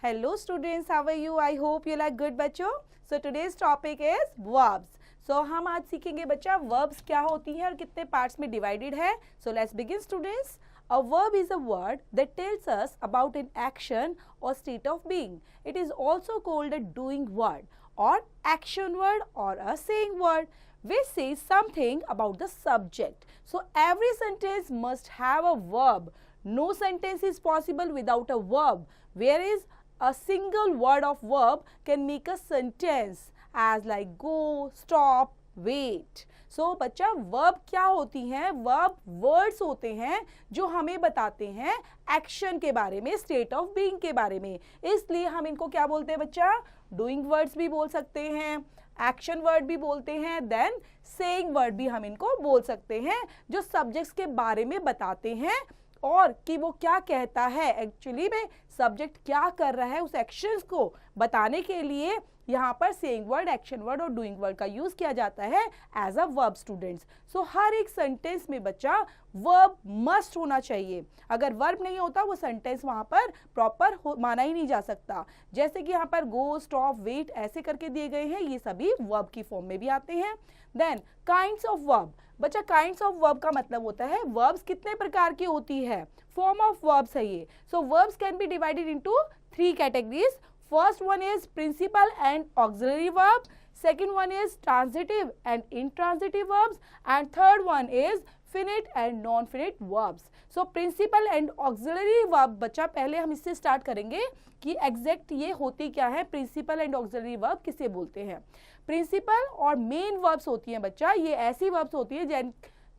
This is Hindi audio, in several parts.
Hello students, how are you? I hope you like good बच्चों. So today's topic is verbs. So हम आज सीखेंगे बच्चा verbs क्या होती हैं और कितने parts में divided है. So let's begin students. A verb is a word that tells us about an action or state of being. It is also called a doing word or action word or a saying word, which says something about the subject. So every sentence must have a verb. No sentence is possible without a verb, whereas a single word of verb can make a sentence as like go, stop, wait. So बच्चा verb क्या होती हैं? Verb words होते हैं जो हमें बताते हैं action के बारे में, state of being के बारे में. इसलिए हम इनको क्या बोलते हैं बच्चा? Doing words भी बोल सकते हैं, एक्शन वर्ड भी बोलते हैं, देन सेइंग वर्ड भी हम इनको बोल सकते हैं जो सब्जेक्ट्स के बारे में बताते हैं और कि वो क्या कहता है, एक्चुअली में सब्जेक्ट क्या कर रहा है उस एक्शंस को बताने के लिए यहाँ पर सेइंग वर्ड, एक्शन वर्ड और डूइंग वर्ड का यूज किया जाता है एज अ वर्ब स्टूडेंट्स. सो हर एक सेंटेंस में बच्चा वर्ब मस्ट होना चाहिए. अगर वर्ब नहीं होता वो सेंटेंस वहाँ पर प्रॉपर माना ही नहीं जा सकता. जैसे कि यहाँ पर गो, स्टॉप, वेट ऐसे करके दिए गए हैं, ये सभी वर्ब की फॉर्म में भी आते हैं. Then kinds of verb. बच्चा काइंड्स ऑफ वर्ब का मतलब होता है वर्ब्स कितने प्रकार की होती है, फॉर्म ऑफ वर्ब्स है ये. So verbs can be divided into 3 categories. First one is principal and auxiliary verb. Second one is transitive and intransitive verbs. And third one is finite and non-finite verbs. So principal and auxiliary verb बच्चा पहले हम इससे स्टार्ट करेंगे कि एग्जैक्ट ये होती क्या है, principal and auxiliary verb किसे बोलते हैं. Principal और main verbs होती हैं बच्चा, ये ऐसी verbs होती हैं जैन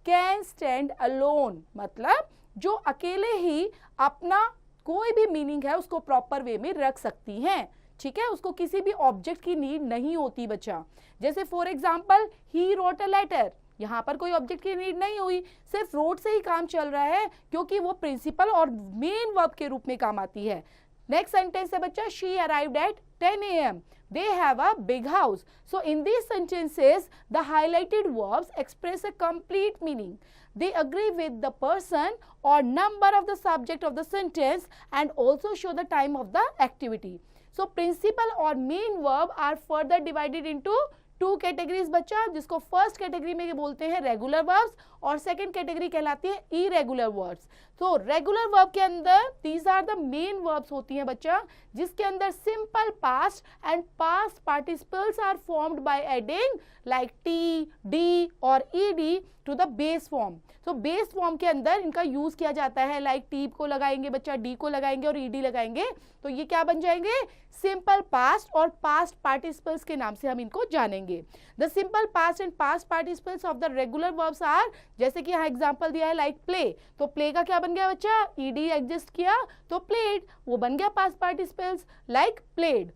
can stand alone, मतलब जो अकेले ही अपना कोई भी मीनिंग है उसको प्रॉपर वे में रख सकती हैं. ठीक है, उसको किसी भी ऑब्जेक्ट की नीड नहीं होती बच्चा. जैसे for example he wrote a letter, यहाँ पर कोई ऑब्जेक्ट की नीड नहीं हुई, सिर्फ रोट से ही काम चल रहा है क्योंकि वो प्रिंसिपल और मेन वर्ब के रूप में काम आती है. नेक्स्ट सेंटेंस है बच्चा she arrived at 10 AM. They have a big house. So in these sentences, the highlighted verbs express a complete meaning. They agree with the person or number of the subject of the sentence and also show the time of the activity. So principal or main verb are further divided into 2 categories बच्चा, जिसको फर्स्ट कैटेगरी में बोलते हैं रेगुलर वर्ब्स और सेकंड कैटेगरी कहलाती है इरेगुलर वर्ब्स. तो रेगुलर वर्ब के अंदर these are the main verbs होती हैं बच्चा, जिसके अंदर simple past and past participles are formed by adding like T, D और ED to the base form. तो बेस फॉर्म के अंदर इनका यूज किया जाता है, लाइक टी को लगाएंगे बच्चा, डी को लगाएंगे और ईडी लगाएंगे तो ये क्या बन जाएंगे, सिंपल पास्ट और पास्ट पार्टिसिपल्स के नाम से हम इनको जानेंगे. The simple past and past participles of the regular verbs are, जैसे कि यहाँ एग्जांपल दिया है लाइक प्ले, तो प्ले का क्या बन गया बच्चा, ईडी एग्जिस्ट किया तो प्लेड, वो बन गया past participles like played.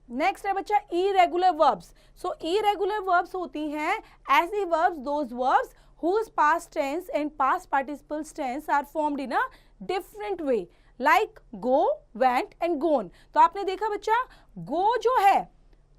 Next है बच्चा इरेगुलर वर्ब्स. सो इरेगुलर वर्ब्स होती हैं ऐसी verbs, those verbs whose past tense and past participles tense are formed in a different way, like go, went and gone. तो आपने देखा बच्चा go जो है,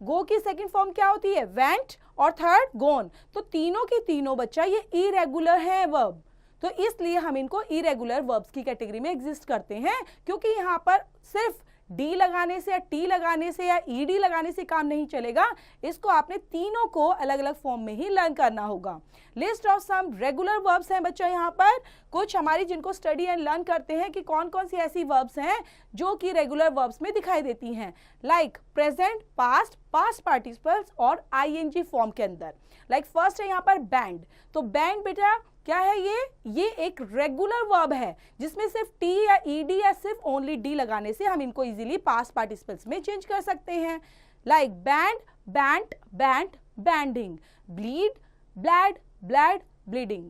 go की सेकंड फॉर्म क्या होती है, went और थर्ड gone. तो तीनों की तीनों बच्चा ये इरेगुलर है वर्ब, तो इसलिए हम इनको इरेगुलर वर्ब्स की कैटेगरी में एग्जिस्ट करते हैं क्योंकि यहाँ पर सिर्फ डी लगाने से या टी लगाने से या ईडी लगाने से काम नहीं चलेगा, इसको आपने तीनों को अलग अलग फॉर्म में ही लर्न करना होगा. List of some regular verbs हैं बच्चा, यहाँ पर कुछ हमारी जिनको स्टडी एंड लर्न करते हैं कि कौन कौन सी ऐसी वर्ब्स हैं जो कि रेगुलर वर्ब्स में दिखाई देती हैं, like present, past, past participles और आईएनजी फॉर्म के अंदर. लाइक फर्स्ट है यहाँ पर बैंड. तो बैंड बेटा क्या है, ये एक रेगुलर वर्ब है जिसमें सिर्फ टी या ईडी या सिर्फ ओनली डी लगाने से हम इनको इजीली पास्ट पार्टिसिपल्स में चेंज कर सकते हैं. Like bend, bent, bent, bending, bleed, bled, bled, bleeding.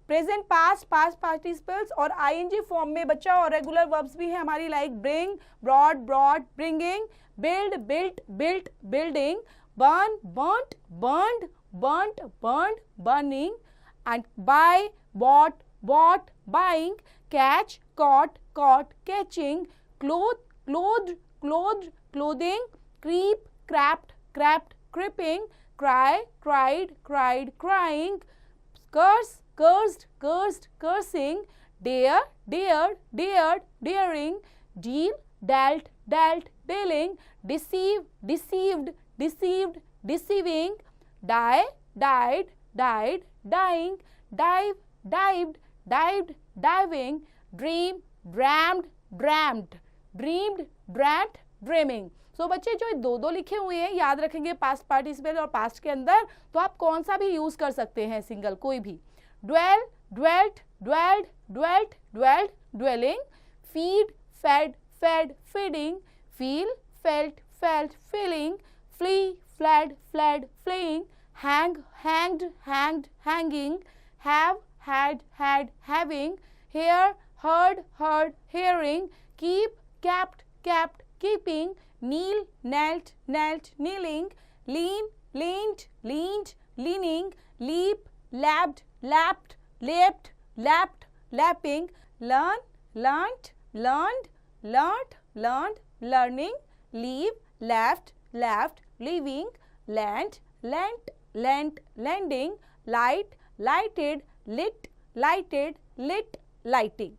Present, past, past participles और आईएनजी फॉर्म में बच्चा और रेगुलर वर्ब्स भी हैं हमारी, like bring, brought, brought, bringing, build, built, built, building, burn, burnt, burned, burnt, burned, burning, and buy, bought, bought, buying, catch, caught, caught, catching, clothe, clothed, clothed, clothing, creep, crept, crept, creeping, cry, cried, cried, crying, curse, cursed, cursed, cursing, dare, dared, dared, daring, deal, dealt, dealt, dealing, deceive, deceived, deceived, deceiving, die, died, died, dying, dive, dived, dived, diving, dream, dreamed, dreamt, dreamed, dreamt, dreaming. सो बच्चे जो दो दो लिखे हुए हैं याद रखेंगे पास्ट पार्टिसिपल और पास्ट के अंदर, तो आप कौन सा भी यूज कर सकते हैं, सिंगल कोई भी. Dwell, dwelt, dwelled, dwelt, dwelled, dwelling, feed, fed, fed, feeding, feel, felt, felt, feeling, flee, fled, fled, fleeing, hang, hanged, hanged, hanging, have, had, had, having, hear, heard, heard, hearing, keep, kept, kept, keeping, kneel, knelt, knelt, kneeling, lean, leaned, leaned, leaning, leap, lapped, lapped, leapt, lapped, lapping, learn, learnt, learned, learnt, learned, learning, leave, left, left, leaving, lent, lent, lent, lending, light, lighted, lit, lighted, lit, lighting.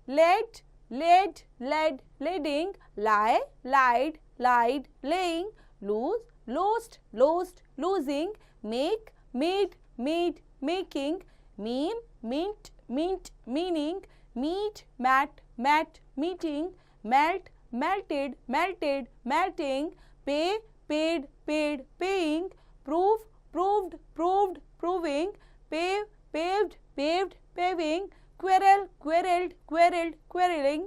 Led, led, led, leading, lie, lied, lied, laying, lose, lost, lost, losing, make, made, made, making, mean, mint, mint, meaning, meet, met, met, meeting, melt, melted, melted, melting, pay, paid, paid, paying, prove, proved, proved, proving, pave, paved, paved, paving, quarrel, quarreled, quarreled, quarreling,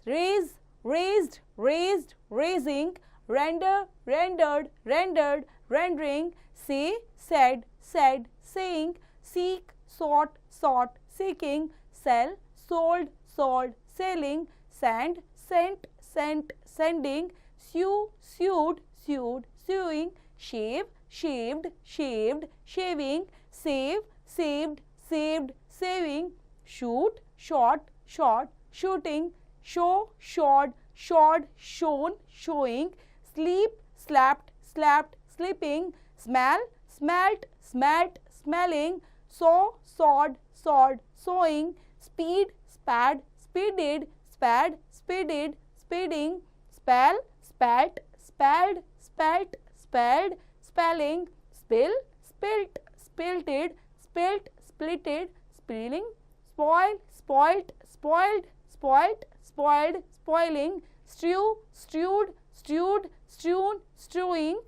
raise, raised, raised, raising, render, rendered, rendered, rendering, say, said, said, saying, seek, sought, sought, seeking, sell, sold, sold, selling, send, sent, sent, sending, sue, sued, sued, suing, shave, shaved, shaved, shaving, save, saved, saved, saving, shoot, shot, shot, shooting, show, shod, shod, shown, showing, sleep, slept, slept, sleeping, smell, smelt, smelt, smelling, saw, sawed, sawed, sawing, speed, spad, speeded, spad, speeded, speeding, spell, spelt, spelled, spelt, spelled, spelling, spill, spilt, spilted, spilt, splitted, spilling, spoil, spoilt, spoiled, spoilt, spoiled, spoiling, stew, stewed, stewed, strewn, strewing,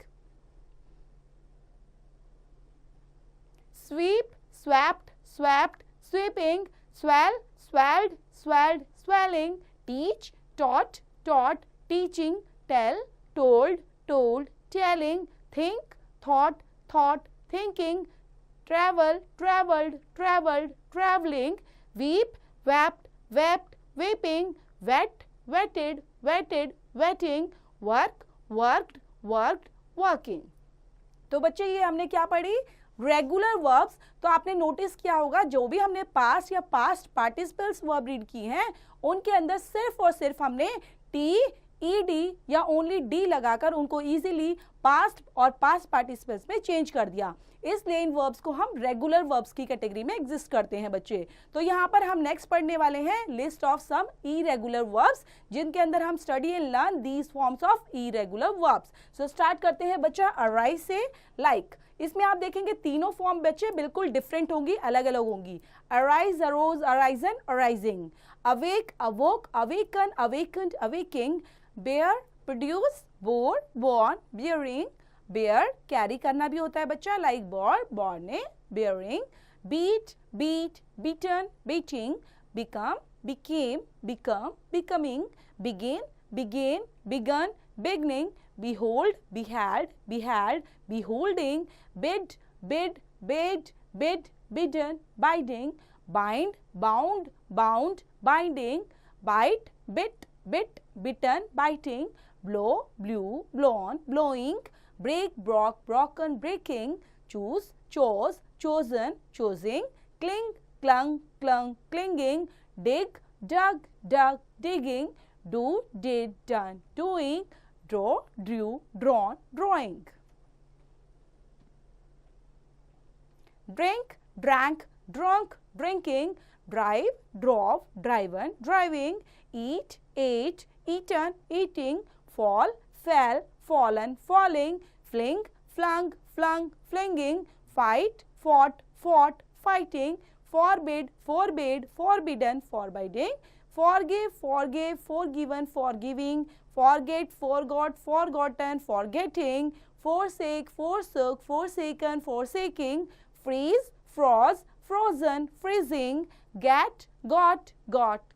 sweep, swept, swept, sweeping, swell, swelled, swelled, swelling, teach, taught, taught, teaching, tell, told, told, telling, think, thought, thought, thinking, travel, travelled, travelled, travelling, weep, wept, wept, weeping, wet, wetted, wetted, wetting, work, worked, worked, working. तो बच्चे ये हमने क्या पढ़ी, रेगुलर वर्ब्स. तो आपने नोटिस किया होगा जो भी हमने पास्ट या पास्ट पार्टिसिपल्स वर्ब रीड की हैं उनके अंदर सिर्फ और सिर्फ हमने टी, ईडी या ओनली डी लगाकर उनको इजीली पास्ट और पास्ट पार्टिसिपल्स में चेंज कर दिया. इसलिए इन वर्ब्स को हम रेगुलर वर्ब्स की कैटेगरी में एग्जिस्ट करते हैं बच्चे. तो यहाँ पर हम नेक्स्ट पढ़ने वाले हैं list of some irregular verbs जिनके अंदर हम study and learn these forms of irregular verbs. So start करते हैं बच्चा अराइज से. लाइक इसमें आप देखेंगे तीनों फॉर्म बच्चे बिल्कुल डिफरेंट होंगी, अलग अलग होंगी. Arise, arose, arisen, arising. Awake, awoke, awaken, awakened, awaking. Bear, produce, bore, born, bearing. Bear carry करना भी होता है बच्चा, like bore, borne, bearing. Beat, beat, beaten, beating. Become, became, become, becoming. Begin, began, begun, beginning. Behold, beheld, beheld, beholding. Bid, bid, bid, bid, bidden, biding. Bind, bound, bound, binding. Bite, bit, bit, bitten, biting. Blow, blew, blown, blowing. Break, broke, broken, breaking. Choose, chose, chosen, choosing. Cling, clung, clung, clinging. Dig, dug, dug, digging. Do, did, done, doing. Draw, drew, drawn, drawing. Drink, drank, drunk, drinking, drive, drove, driven, driving, eat, ate, eaten, eating, fall, fell, fallen, falling, fling, flung, flung, flinging, fight, fought, fought, fighting, forbid, forbade, forbidden, forbidding, forgive, forgave, forgiven, forgiving, forget, forgot, forgotten, forgetting, forsake, forsook, forsaken, forsaking, freeze, froze, frozen, freezing, get, got,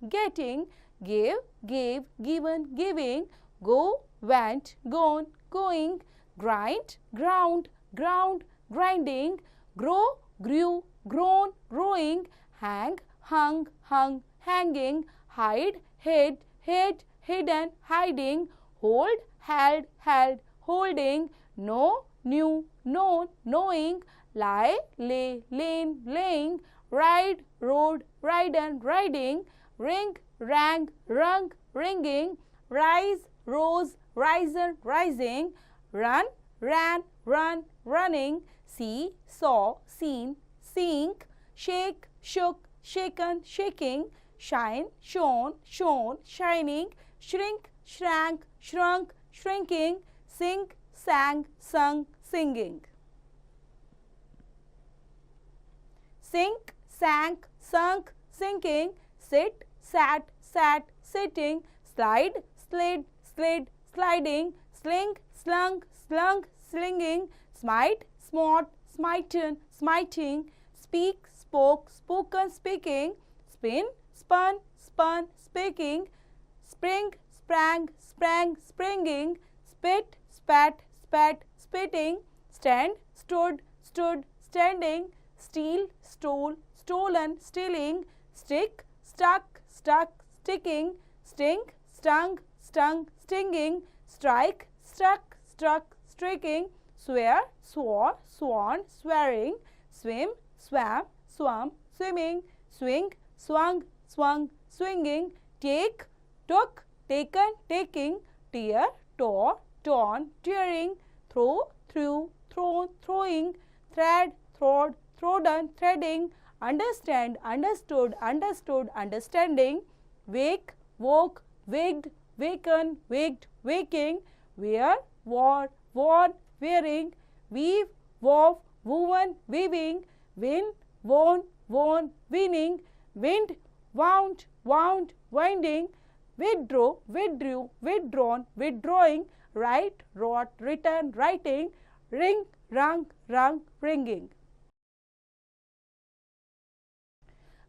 getting, give, gave, given, giving, go, went, gone, going, grind, ground, ground, grinding, grow, grew, grown, growing, hang, hung, hung, hanging, hide, hid, hid, hidden, hiding, hold, held, held, holding, know, knew, known, knowing, lie, lay, lain, laying, ride, rode, ridden, riding, ring, rang, rung, ringing, rise, rose, risen, rising, run, ran, run, running, see, saw, seen, seeing, shake, shook, shaken, shaking, shine, shone, shown, shining, shrink, shrank, shrunk, shrinking, sing, sang, sung, singing. Sink, sank, sunk, sinking, sit, sat, sat, sitting, slide, slid, slid, sliding, sling, slung, slung, slinging, smite, smote, smitten, smiting, speak, spoke, spoken, speaking, spin, spun, spun, speaking, spring, sprang, sprang, springing, spit, spat, spat, spitting, stand, stood, stood, standing, steal, stole, stolen, stealing, stick, stuck, stuck, sticking, sting, stung, stung, stinging, strike, struck, struck, striking, swear, swore, sworn, swearing, swim, swam, swam, swimming, swing, swung, swung, swinging, take, took, taken, taking, tear, tore, torn, tearing, throw, threw, thrown, throwing, thread, throd, trodden, threading, understand, understood, understood, understanding, wake, woke, waked, waken, waked, waking, wear, wore, worn, wearing, weave, wove, woven, weaving, win, won, won, winning, wind, wound, wound, winding, withdraw, withdrew, withdrawn, withdrawing, write, wrote, written, writing, ring, rung, rung, ringing.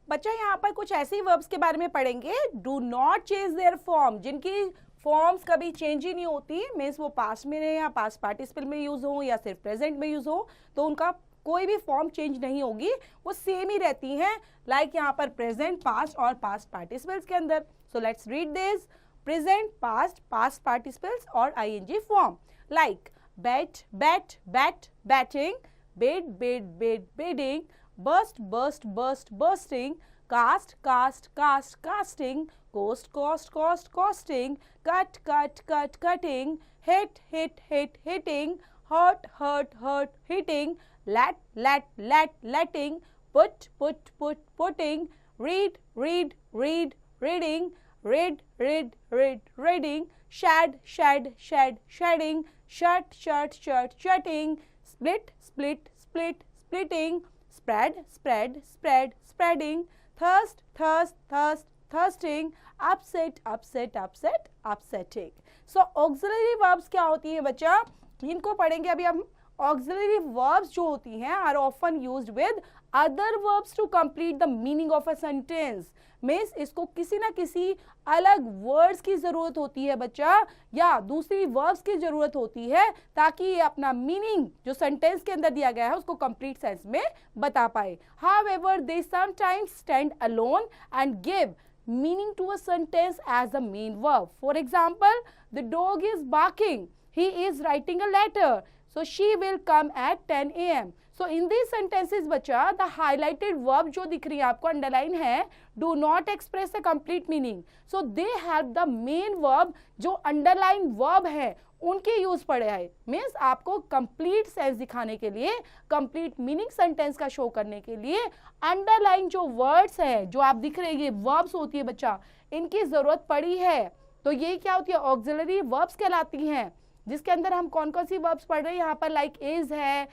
बच्चा यहाँ पर कुछ ऐसे वर्ब्स के बारे में पढ़ेंगे do not change their form, जिनकी फॉर्म्स कभी चेंज ही नहीं होती, मीन्स वो पास्ट में या पास्ट पार्टिसिपल में यूज हो या सिर्फ प्रेजेंट में यूज हो, तो उनका कोई भी फॉर्म चेंज नहीं होगी, वो सेम ही रहती हैं, लाइक यहाँ पर प्रेजेंट, पास्ट और पास्ट पार्टिसिपल्स के अंदर. So let's read this. Present, past, past participles और ING form, like bet, bet, bet, batting, bid, bid, bid, bidding, burst, burst, burst, bursting, cast, cast, cast, casting, coast, cost, cost, costing, cut, cut, cut, cutting, hit, hit, hit, hitting, hurt, hurt, hurt, hitting, let, let, let, letting, put, put, put, putting, read, read, read, reading, read, read, read, reading, shed, shed, shed, shedding, shut, shut, shut, shutting, split, split, split, splitting, spread, spread, spread, spreading, thirst, thirst, thirst, thirsting, upset, upset, upset, upsetting. So auxiliary verbs क्या होती है बच्चा, इनको पढ़ेंगे अभी हम. Auxiliary verbs जो होती हैं are often used with other verbs to complete the meaning of a sentence. Means इसको किसी ना किसी अलग वर्ड्स की जरूरत होती है बच्चा, या दूसरी वर्ब्स की जरूरत होती है ताकि ये अपना मीनिंग जो सेंटेंस के अंदर दिया गया है उसको कंप्लीट सेंस में बता पाए. However, they sometimes stand alone and give meaning to a sentence as a main verb. For example, the dog is barking. He is writing a letter. So she will come at 10 AM. So in these sentences बच्चा the highlighted verb जो दिख रही है आपको अंडरलाइन है do not express a complete meaning. So they help the main verb जो अंडरलाइन verb है उनके यूज पड़े हैं. मीन्स आपको कंप्लीट सेंस दिखाने के लिए, कंप्लीट मीनिंग सेंटेंस का शो करने के लिए अंडरलाइन जो वर्ड्स है जो आप दिख रहे हैं ये वर्ब्स होती है बच्चा, इनकी जरूरत पड़ी है. तो ये क्या होती है, ऑक्सिलरी वर्ब्स कहलाती हैं, जिसके अंदर हम कौन कौन सी वर्ब्स पढ़ रहे हैं यहाँ पर, लाइक इज है,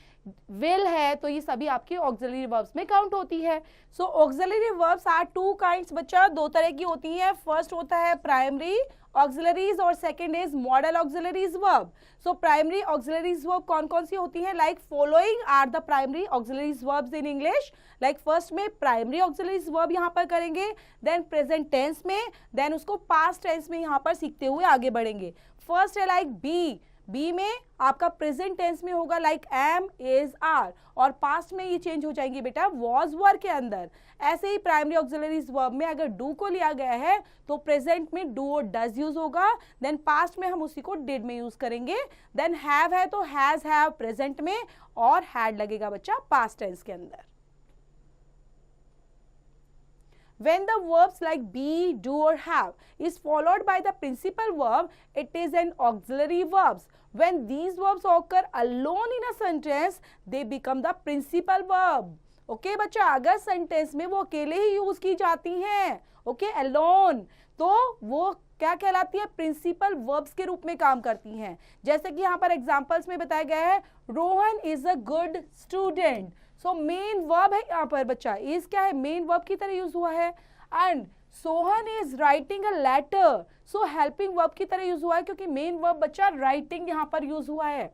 विल है, तो ये सभी आपकी ऑक्सिलरी वर्ब्स में काउंट होती है. So auxiliary verbs are two kinds बच्चा, दो तरह की होती हैं. फर्स्ट होता है प्राइमरी ऑक्सिलरीज और second is modal auxiliaries verb. So primary auxiliaries verb कौन कौन सी होती हैं, like following are the primary auxiliaries verbs in English. Like first में प्राइमरी ऑक्सिलरीज वर्ब यहाँ पर करेंगे, देन प्रेजेंट टेंस में, देन उसको पास्ट टेंस में यहाँ पर सीखते हुए आगे बढ़ेंगे. फर्स्ट है लाइक बी, बी में आपका प्रेजेंट टेंस में होगा लाइक एम, इज, आर, और पास्ट में ये चेंज हो जाएंगे बेटा वॉज, वर के अंदर. ऐसे ही प्राइमरी ऑक्सिलरीज वर्ब में अगर डू को लिया गया है तो प्रेजेंट में डू और डज यूज होगा, देन पास्ट में हम उसी को डिड में यूज करेंगे. देन हैव है तो हैज, हैव प्रेजेंट में, और हैड लगेगा बच्चा पास्ट टेंस के अंदर. When the verbs like be, do or have is followed by the principal verb, it is an auxiliary verbs. When these verbs occur alone in a sentence, they become the principal verb. Okay बच्चा, अगर सेंटेंस में वो अकेले ही यूज की जाती हैं, ओके alone, तो वो क्या कहलाती है, प्रिंसिपल वर्ब्स के रूप में काम करती हैं. जैसे कि यहाँ पर एग्जांपल्स में बताया गया है, Rohan is a good student. So main verb है यहाँ पर बच्चा, इज क्या है, मेन वर्ब की तरह यूज हुआ है. And Sohan is writing a letter, so helping verb की तरह यूज हुआ है क्योंकि मेन वर्ब बच्चा राइटिंग यहाँ पर यूज हुआ है.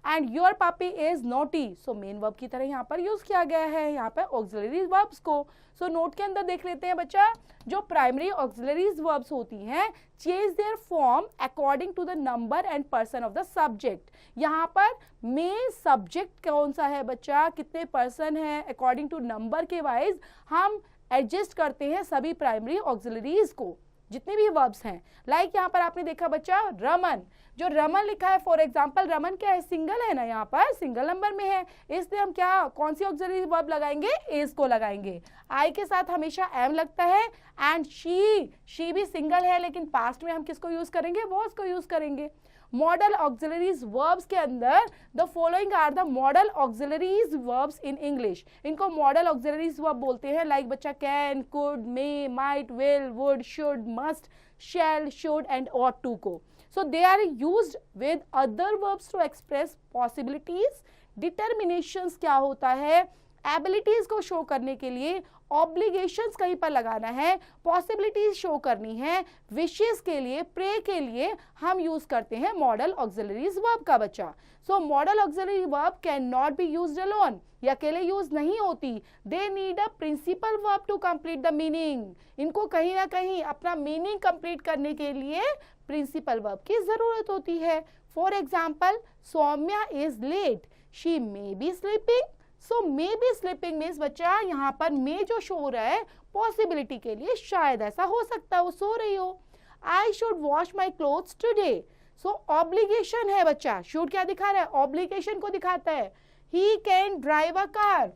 एंड योर पापी is naughty, so main verb की तरह यहाँ पर यूज किया गया है यहाँ पर ऑक्सिलरी वर्ब्स को. सो नोट के अंदर देख लेते हैं बच्चा, जो प्राइमरी ऑक्सिलरीज वर्ब्स होती हैं change their form according to the number and person of the subject. यहाँ पर मेन सब्जेक्ट कौन सा है बच्चा, कितने पर्सन है, अकॉर्डिंग टू नंबर के वाइज हम एडजस्ट करते हैं सभी प्राइमरी ऑक्सिलरीज को, जितने भी वर्ब्स हैं. लाइक यहाँ पर आपने देखा बच्चा रमन, जो रमन लिखा है फॉर एग्जांपल, रमन क्या है, सिंगल है ना, यहाँ पर सिंगल नंबर में है, इसलिए हम क्या कौन सी ऑक्सिलरी वर्ब लगाएंगे, इज को लगाएंगे. आई के साथ हमेशा एम लगता है. एंड शी भी सिंगल है लेकिन पास्ट में हम किसको यूज करेंगे, वॉज को यूज करेंगे. मॉडल ऑक्सिलरीज वर्ब्स के अंदर the following are the modal auxiliaries verbs in English. इनको मॉडल ऑक्सिलरीज वर्ब बोलते हैं, लाइक बच्चा can, could, may, might, will, would, should, must, shall, should and ought to को. So they are used with other verbs to express possibilities. Determinations क्या होता है, abilities को शो करने के लिए, obligations कहीं पर लगाना है, possibilities शो करनी है, wishes के लिए, pray के लिए हम यूज करते हैं model auxiliaries verb का बच्चा. So model auxiliary verb cannot be used alone. ये अकेले यूज नहीं होती. They need a principal verb to complete the meaning. इनको कहीं ना कहीं अपना मीनिंग कंप्लीट करने के लिए प्रिंसिपल वर्ब की जरूरत होती है. For example, Saumya is late, she may be sleeping. So may be sleeping means बच्चा यहाँ पर मे जो शो हो रहा है पॉसिबिलिटी के लिए, शायद ऐसा हो सकता है वो सो रही हो. I should wash my clothes today. So obligation है बच्चा, शुड क्या दिखा रहा है, ऑब्लिगेशन को दिखाता है. He can drive a car,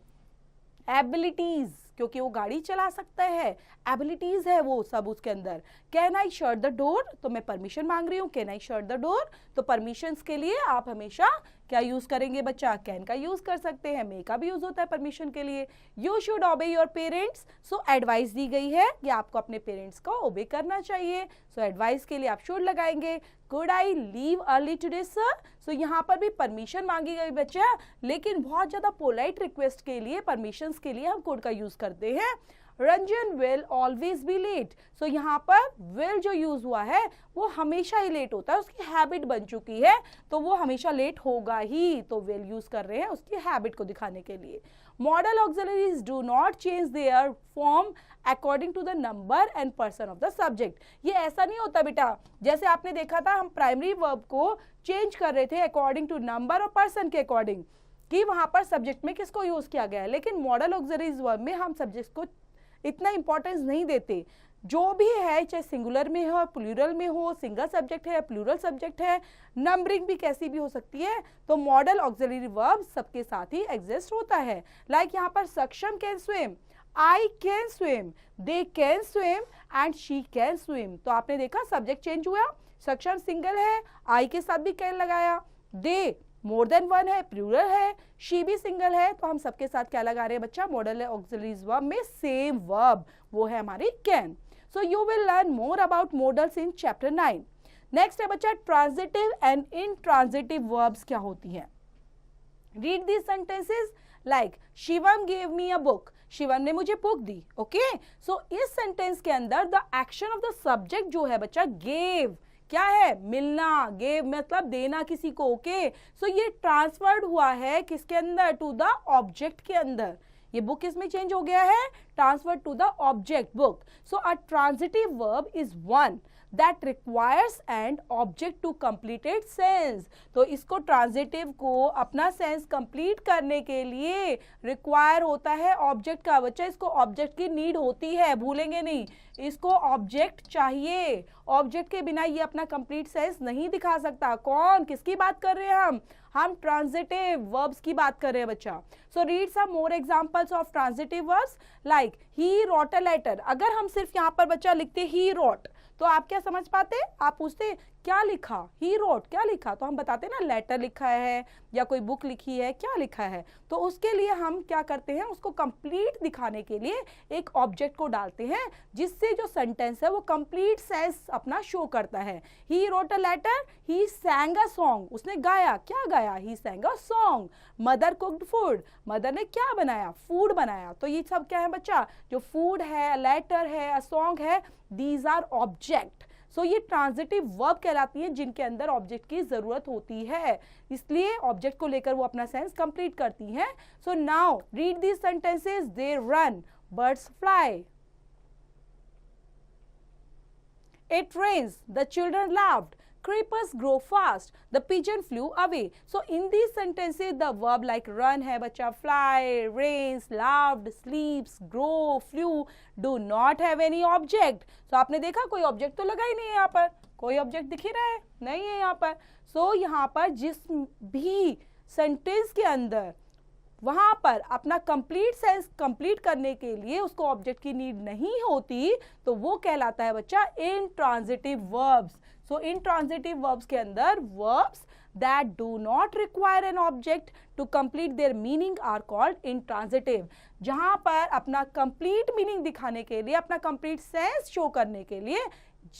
abilities क्योंकि वो गाड़ी चला सकता है, एबिलिटीज है वो सब उसके अंदर. Can I shut the door, तो मैं परमिशन मांग रही हूँ, can I shut the door, तो परमिशंस के लिए आप हमेशा क्या यूज करेंगे बच्चा, कैन का यूज कर सकते हैं. मे का भी यूज होता है परमिशन के लिए. You should obey your parents, so advice दी गई है कि आपको अपने पेरेंट्स को ओबे करना चाहिए. सो एडवाइस के लिए आप शुड लगाएंगे. Could I leave early today sir, so यहाँ पर भी परमिशन मांगी गई बच्चा, लेकिन बहुत ज्यादा पोलाइट रिक्वेस्ट के लिए, परमिशंस के लिए हम कुड का यूज करते हैं. Ranjan will always be late, so यहाँ पर विल जो यूज हुआ है वो हमेशा ही लेट होता है, उसकी हैबिट बन चुकी है तो वो हमेशा लेट होगा ही, तो विल यूज कर रहे हैं उसकी हैबिट को दिखाने के लिए. Modal auxiliaries do not change their form according to the number and person of the subject. ये ऐसा नहीं होता बेटा, जैसे आपने देखा था हम प्राइमरी वर्ब को चेंज कर रहे थे अकॉर्डिंग टू नंबर और पर्सन के अकॉर्डिंग, कि वहां पर सब्जेक्ट में किसको यूज किया गया है. लेकिन मॉडल ऑक्सिलरीज वर्ब में हम सब्जेक्ट को इतना इंपॉर्टेंस नहीं देते. जो भी है, चाहे सिंगुलर में हो, प्लूरल में हो, सिंगल सब्जेक्ट है, प्लूरल सब्जेक्ट है, नंबरिंग भी कैसी भी हो सकती है, तो मॉडल ऑक्सिलरी वर्ब सबके साथ ही एग्जिस्ट होता है। लाइक यहाँ पर सक्षम can swim, I can swim, they can swim and she can swim। तो आपने देखा सब्जेक्ट चेंज हुआ, सक्षम सिंगल है, I के साथ भी कैन लगाया, they मोर देन वन है, प्लूरल है, she भी सिंगल है, तो हम सबके साथ क्या लगा रहे हैं बच्चा, मॉडल ऑक्सिलरीज वर्ब में सेम वर्ब, वो है हमारी can. So you will learn more about models in chapter 9। Next है बच्चा ट्रांजिटिव एंड इनट्रांजिटिव वर्ब्स क्या होती हैं। Read these sentences like Shivam gave me a book, Shivam ने मुझे बुक दी। ओके, सो इस सेंटेंस के अंदर the action of the subject जो है बच्चा गेव, क्या है, मिलना, गेव मतलब देना किसी को। ओके, सो ये ट्रांसफर्ड हुआ है किसके अंदर, टू द ऑब्जेक्ट के अंदर। ये बुक इसमें चेंज हो गया है, transfer to the object book. So a transitive verb is one that requires an object to complete its sense। तो इसको ट्रांजिटिव को अपना सेंस कंप्लीट करने के लिए रिक्वायर होता है ऑब्जेक्ट का। बच्चा इसको ऑब्जेक्ट की नीड होती है, भूलेंगे नहीं, इसको ऑब्जेक्ट चाहिए, ऑब्जेक्ट के बिना ये अपना कंप्लीट सेंस नहीं दिखा सकता। कौन, किसकी बात कर रहे हैं हम ट्रांजिटिव वर्ब्स की बात कर रहे हैं बच्चा। So read some more examples of transitive verbs like he wrote a letter. अगर हम सिर्फ यहाँ पर बच्चा लिखते ही रोट, तो आप क्या समझ पाते, आप पूछते क्या लिखा, ही रोट क्या लिखा, तो हम बताते ना लेटर लिखा है या कोई बुक लिखी है, क्या लिखा है। तो उसके लिए हम क्या करते हैं, उसको कंप्लीट दिखाने के लिए एक ऑब्जेक्ट को डालते हैं, जिससे जो सेंटेंस है वो कंप्लीट सेंस अपना शो करता है। He wrote a letter, he sang a song, उसने गाया, क्या गाया, he sang a song. Mother cooked food, mother ने क्या बनाया, फूड बनाया। तो ये सब क्या है बच्चा, जो फूड है, लेटर है, अ सॉन्ग है, दीज आर ऑब्जेक्ट। सो ये ट्रांजिटिव वर्ब कहलाती है जिनके अंदर ऑब्जेक्ट की जरूरत होती है, इसलिए ऑब्जेक्ट को लेकर वो अपना सेंस कंप्लीट करती हैं। So now read these sentences, they run, birds fly, it rains, the children laughed, creepers grow fast, the pigeon flew away। So in these sentences the verb like run है बच्चा, fly, rains, laughed, sleeps, grow, flew do not have any object। So आपने देखा कोई ऑब्जेक्ट तो लगा ही नहीं है, यहाँ पर कोई ऑब्जेक्ट दिख ही रहा है नहीं है यहाँ पर। So यहाँ पर जिस भी सेंटेंस के अंदर वहां पर अपना कंप्लीट सेंस कंप्लीट करने के लिए उसको ऑब्जेक्ट की नीड नहीं होती, तो वो कहलाता है बच्चा इनट्रांजिटिव वर्ब्स। सो इनट्रांजिटिव वर्ब्स के अंदर verbs that do not require an object to complete their meaning are called intransitive। जहां पर अपना कंप्लीट मीनिंग दिखाने के लिए, अपना कंप्लीट सेंस शो करने के लिए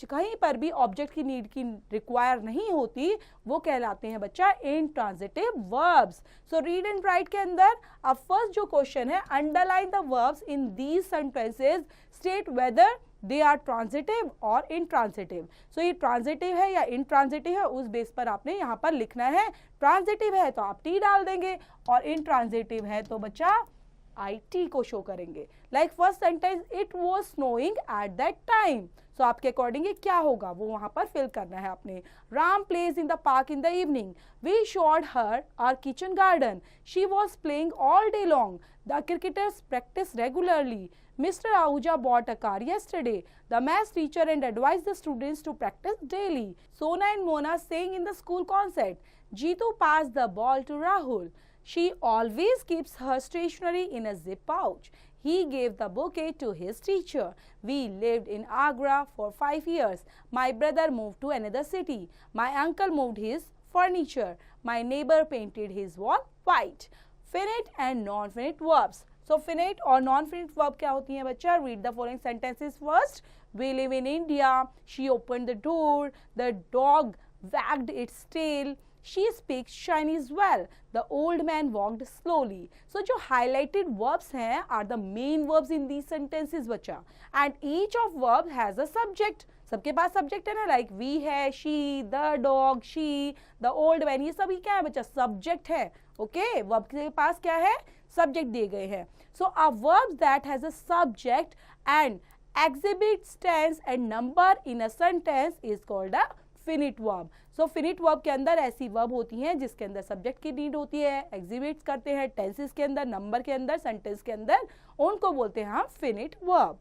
कहीं पर भी ऑब्जेक्ट की नीड की रिक्वायर नहीं होती, वो कहलाते हैं बच्चा intransitive verbs. So read and write के अंदर अब फर्स्ट जो क्वेश्चन है, underline the verbs in these sentences, state whether they are transitive और इनट्रांजिटिव। सो ये ट्रांजिटिव है या इनट्रांजिटिव है, उस बेस पर आपने यहाँ पर लिखना है। ट्रांजिटिव है तो आप टी डाल देंगे, और इनट्रांजिटिव है तो बच्चा IT को शो करेंगे। Like first sentence, it was snowing at that time. So आपके अकॉर्डिंग क्या होगा वो वहां पर फिल करना है आपने। Ram plays in the park in the evening, we showed her our kitchen garden, she was playing all day long, the cricketers practice regularly, Mr. Ahuja bought a car yesterday. The math teacher and advised the students to practice daily. Sona and Mona sang in the school concert. Jeetu passed the ball to Rahul. She always keeps her stationery in a zip pouch. He gave the bouquet to his teacher. We lived in Agra for 5 years. My brother moved to another city. My uncle moved his furniture. My neighbor painted his wall white. Finite and non-finite verbs. So finite और non-finite verb क्या होती हैं बच्चा? Read the following sentences first. We live in India. She opened the door. The dog wagged its tail. She speaks Chinese well. The old man walked slowly. So जो highlighted verbs हैं are the main verbs in these sentences बच्चा. And each of verb has a subject. सबके पास सब्जेक्ट है ना, लाइक वी है, she, the dog, she, the old man, ये सभी क्या है बच्चा, सब्जेक्ट है। ओके, वर्ब के पास क्या है, सब्जेक्ट दिए गए हैं। So a verb that has a subject and exhibits tense and number in a sentence is called a finite verb। So finite verb के अंदर ऐसी वर्ब होती हैं जिसके अंदर सब्जेक्ट की नीड होती है, एग्जिबिट्स करते हैं टेंसेस के अंदर, नंबर के अंदर, सेंटेंस के अंदर, उनको बोलते हैं हम finite verb.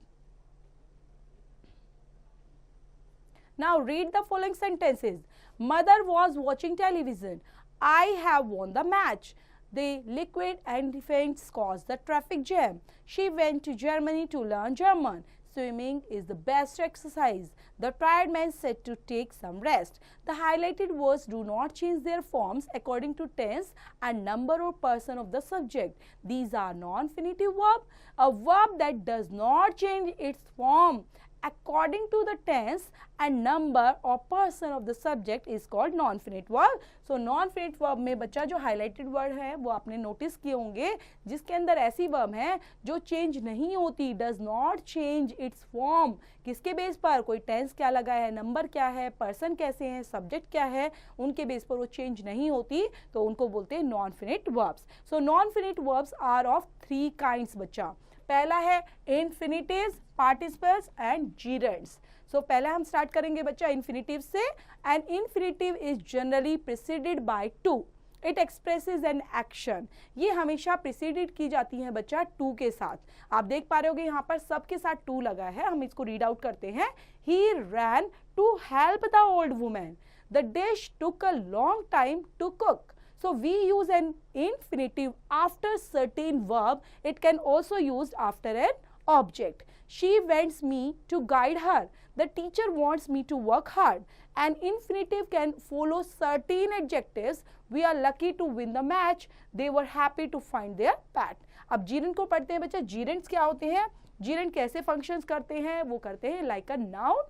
Now read the following sentences. Mother was watching television. I have won the match. The liquid elephants caused the traffic jam. She went to Germany to learn German. Swimming is the best exercise. The tired man said to take some rest. The highlighted words do not change their forms according to tense and number or person of the subject. These are non-infinitive verbs. A verb that does not change its form according to the tense and number or person of the subject is called non-finite verb. So non-finite verb में बच्चा जो highlighted word है वो आपने नोटिस किए होंगे जिसके अंदर ऐसी verb है जो चेंज नहीं होती, does not change its form. किसके बेस पर? कोई टेंस क्या लगा है, नंबर क्या है, पर्सन कैसे हैं, सब्जेक्ट क्या है, उनके बेस पर वो चेंज नहीं होती, तो उनको बोलते हैं non-finite verbs. So non-finite verbs are of three kinds बच्चा. पहला है इन्फिनिटिव्स, पार्टिसिपल्स एंड जीरेंड्स. सो पहले हम स्टार्ट करेंगे बच्चा इन्फिनिटिव से. And infinitive is generally preceded by two. It expresses an action. ये हमेशा प्रिसीडेड की जाती है बच्चा टू के साथ. आप देख पा रहे होगे यहाँ पर सबके साथ टू लगा है. हम इसको रीड आउट करते हैं. He ran to help the old women. The dish took a long time to cook. So we use an infinitive after certain verb. It can also used after an object. She wants me to guide her. The teacher wants me to work hard. An infinitive can follow certain adjectives. We are lucky to win the match. They were happy to find their pet. अब जीरेंड को पढ़ते हैं बच्चा. जीरेंड्स क्या होते हैं? जीरेंड कैसे फंक्शंस करते हैं? वो करते हैं like a noun.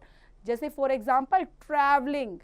जैसे for example traveling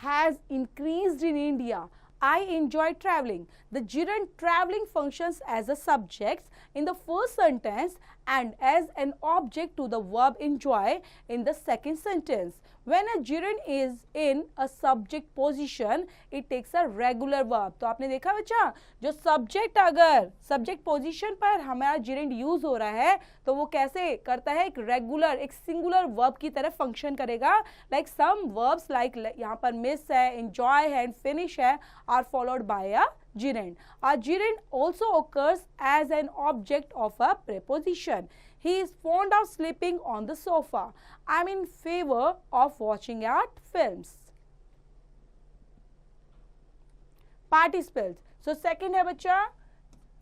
has increased in India. I enjoy traveling. The gerund traveling functions as a subject in the first sentence and as an object to the verb enjoy in the second sentence. When a gerund is in a subject position, it takes a regular verb. तो आपने देखा बच्चा, जो subject अगर subject position पर हमारा gerund use हो रहा है तो वो कैसे करता है? एक regular, एक singular verb की तरह function करेगा. Like some verbs like यहाँ पर miss है, enjoy है and finish है are followed by a gerund. A gerund also occurs as an object of a preposition. He is fond of sleeping on the sofa. I am in favor of watching at films. Participles. So second है बच्चा,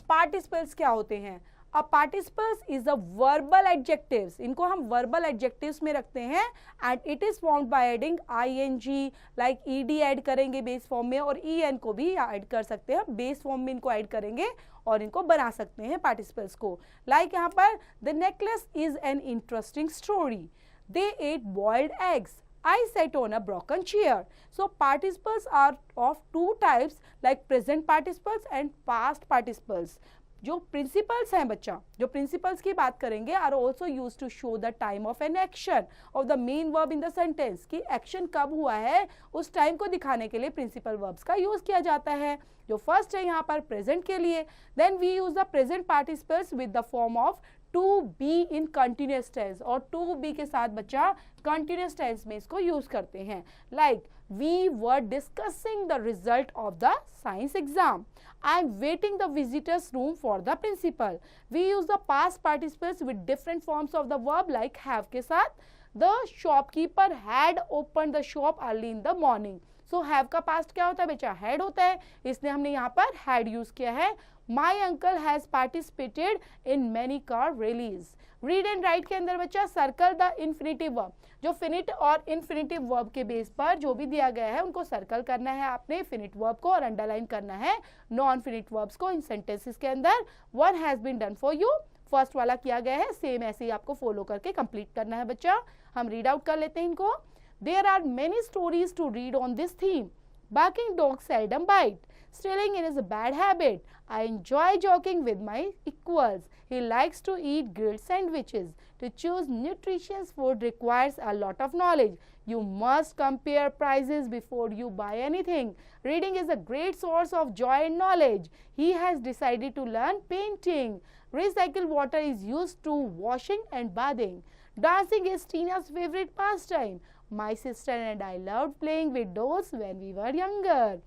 participles क्या होते हैं? अब participles is a verbal adjectives. इनको हम verbal adjectives में रखते हैं and it is formed by adding ing like ed add करेंगे base form में और en को भी ऐड कर सकते हैं. base form में इनको ऐड करेंगे और इनको बना सकते हैं participles को. Like यहाँ पर the necklace is an interesting story. They ate boiled eggs. I sat on a broken chair. So participles are of two types like present participles and past participles. जो प्रिंसिपल्स हैं बच्चा, जो प्रिंसिपल्स की बात करेंगे are also use to show the time of an action of the main verb in the sentence. कि एक्शन कब हुआ है उस टाइम को दिखाने के लिए प्रिंसिपल वर्ब्स का यूज किया जाता है. जो फर्स्ट है यहाँ पर प्रेजेंट के लिए, then we use the present participles with the form of to be in continuous tense. और टू बी के साथ बच्चा कंटिन्यूस टेंस में इसको यूज करते हैं. Like we were discussing the result of the science exam. I am waiting the visitors room for the principal. We use the past participles with different forms of the verb like have के साथ. The shopkeeper had opened the shop early in the morning. So have का past क्या होता है बेचा? Had होता है, इसलिए हमने यहाँ पर had use किया है. My uncle has participated in many car rallies. Read and write के अंदर बच्चा सर्कल द इन्फिनिटिव वर्ब. जो फिनिट और इन्फिनिटिव वर्ब के बेस पर जो भी दिया गया है उनको सर्कल करना है आपने, फिनिट वर्ब को, और अंडरलाइन करना है नॉन फिनिट वर्ब्स को इन सेंटेंसेस के अंदर. One has been done for you, first वाला किया गया है, सेम ऐसे ही आपको फॉलो करके कंप्लीट करना है बच्चा. हम रीड आउट कर लेते हैं इनको. There are many stories to read on this theme. Barking dogs seldom bite. Stealing is a bad habit. I enjoy joking with my equals. He likes to eat grilled sandwiches. To choose nutritious food requires a lot of knowledge. You must compare prices before you buy anything. Reading is a great source of joy and knowledge. He has decided to learn painting. Recycled water is used to washing and bathing. Dancing is Tina's favorite pastime. My sister and I loved playing with dolls when we were younger.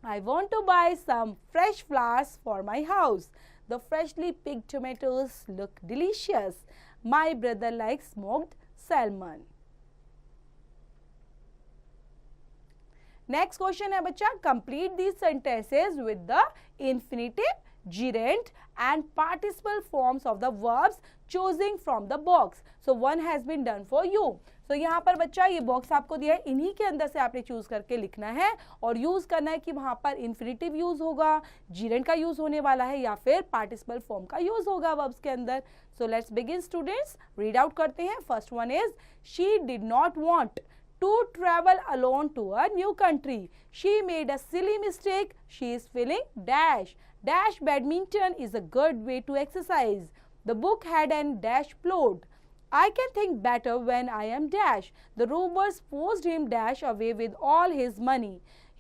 I want to buy some fresh flowers for my house. The freshly picked tomatoes look delicious. My brother likes smoked salmon. Next question है बच्चा, complete these sentences with the infinitive, gerund and participle forms of the verbs choosing from the box. So one has been done for you. So यहाँ पर बच्चा ये बॉक्स आपको दिया है, इन्हीं के अंदर से आपने चूज करके लिखना है और यूज करना है कि वहां पर इन्फिनेटिव यूज होगा, gerund का यूज होने वाला है या फिर पार्टिसिपल फॉर्म का यूज होगा वर्ब्स के अंदर. So let's begin students, read out करते हैं. First one is, she did not want to travel alone to a new country. She made a silly mistake. She is feeling dash. Dash badminton is a good way to exercise. The book had an dash plot. I can think better when I am dash. The robbers forced him dash away with all his money.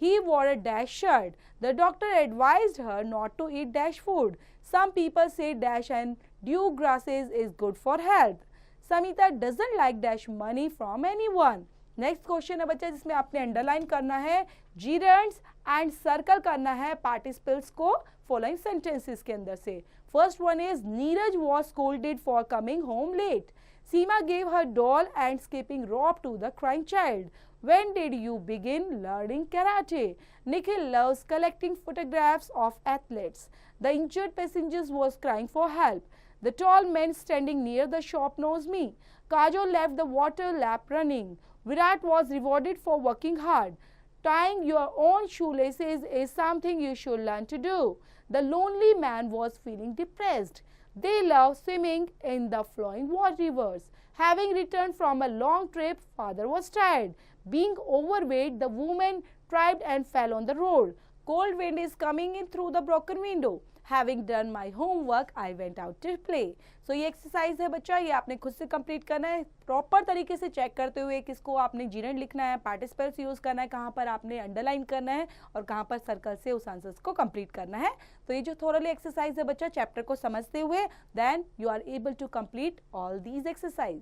He wore a dash shirt. The doctor advised her not to eat dash food. Some people say dash and dew grasses is good for health. Samita doesn't like dash money from anyone. Next question है बच्चा जिसमें आपने अंडरलाइन करना है gerunds एंड सर्कल करना है पार्टिसिपल्स को फॉलोइंग सेंटेंसेस के अंदर से. First one is, Neeraj was scolded for coming home late. Seema gave her doll and skipping rope to the crying child. When did you begin learning karate? Nikhil loves collecting photographs of athletes. The injured passengers was crying for help. The tall man standing near the shop knows me. Kajol left the water lap running. Virat was rewarded for working hard. Tying your own shoelaces is something you should learn to do. The lonely man was feeling depressed. They love swimming in the flowing rivers. Having returned from a long trip, father was tired. Being overweight, the woman tripped and fell on the road. Cold wind is coming in through the broken window. Having done my homework, I went out to play. So ये एक्सरसाइज है बच्चा, ये आपने खुद से कंप्लीट करना है प्रॉपर तरीके से चेक करते हुए किसको आपने gerund लिखना है, पार्टिसिपल्स यूज करना है, कहाँ पर आपने अंडरलाइन करना है और कहाँ पर सर्कल से उस आंसर्स को कंप्लीट करना है. तो ये जो थोरली एक्सरसाइज है बच्चा चैप्टर को समझते हुए, then you are able to complete all these exercise.